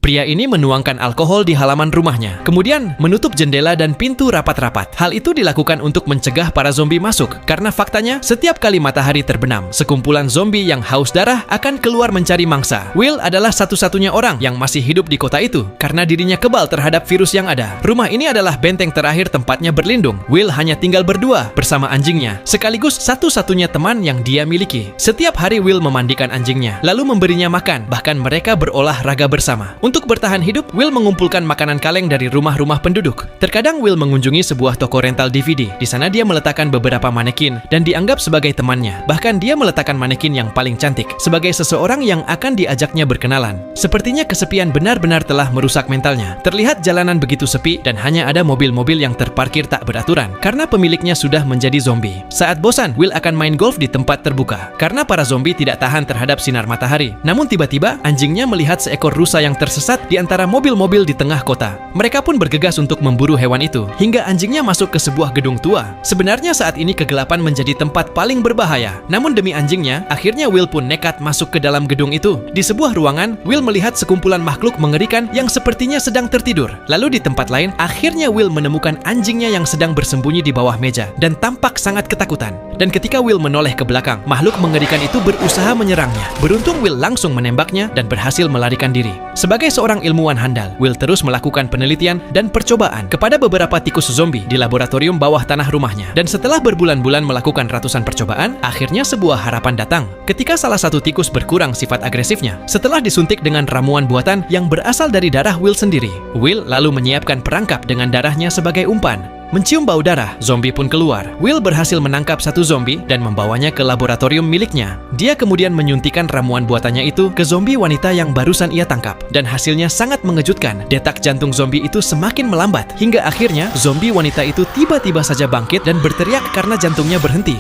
Pria ini menuangkan alkohol di halaman rumahnya, kemudian menutup jendela dan pintu rapat-rapat. Hal itu dilakukan untuk mencegah para zombie masuk, karena faktanya setiap kali matahari terbenam, sekumpulan zombie yang haus darah akan keluar mencari mangsa. Will adalah satu-satunya orang yang masih hidup di kota itu, karena dirinya kebal terhadap virus yang ada. Rumah ini adalah benteng terakhir tempatnya berlindung. Will hanya tinggal berdua bersama anjingnya, sekaligus satu-satunya teman yang dia miliki. Setiap hari Will memandikan anjingnya, lalu memberinya makan, bahkan mereka berolahraga bersama. Untuk bertahan hidup, Will mengumpulkan makanan kaleng dari rumah-rumah penduduk. Terkadang Will mengunjungi sebuah toko rental DVD. Di sana dia meletakkan beberapa manekin dan dianggap sebagai temannya. Bahkan dia meletakkan manekin yang paling cantik sebagai seseorang yang akan diajaknya berkenalan. Sepertinya kesepian benar-benar telah merusak mentalnya. Terlihat jalanan begitu sepi dan hanya ada mobil-mobil yang terparkir tak beraturan karena pemiliknya sudah menjadi zombie. Saat bosan, Will akan main golf di tempat terbuka karena para zombie tidak tahan terhadap sinar matahari. Namun tiba-tiba anjingnya melihat seekor rusa yang tersesat di antara mobil-mobil di tengah kota. Mereka pun bergegas untuk memburu hewan itu, hingga anjingnya masuk ke sebuah gedung tua. Sebenarnya saat ini kegelapan menjadi tempat paling berbahaya. Namun demi anjingnya, akhirnya Will pun nekat masuk ke dalam gedung itu. Di sebuah ruangan, Will melihat sekumpulan makhluk mengerikan yang sepertinya sedang tertidur. Lalu di tempat lain, akhirnya Will menemukan anjingnya yang sedang bersembunyi di bawah meja dan tampak sangat ketakutan. Dan ketika Will menoleh ke belakang, makhluk mengerikan itu berusaha menyerangnya. Beruntung Will langsung menembaknya dan berhasil melarikan diri. Sebagai seorang ilmuwan handal, Will terus melakukan penelitian dan percobaan kepada beberapa tikus zombie di laboratorium bawah tanah rumahnya. Dan setelah berbulan-bulan melakukan ratusan percobaan, akhirnya sebuah harapan datang. Ketika salah satu tikus berkurang sifat agresifnya, setelah disuntik dengan ramuan buatan yang berasal dari darah Will sendiri. Will lalu menyiapkan perangkap dengan darahnya sebagai umpan. Mencium bau darah, zombie pun keluar. Will berhasil menangkap satu zombie dan membawanya ke laboratorium miliknya. Dia kemudian menyuntikkan ramuan buatannya itu ke zombie wanita yang barusan ia tangkap. Dan hasilnya sangat mengejutkan. Detak jantung zombie itu semakin melambat. Hingga akhirnya zombie wanita itu tiba-tiba saja bangkit dan berteriak karena jantungnya berhenti.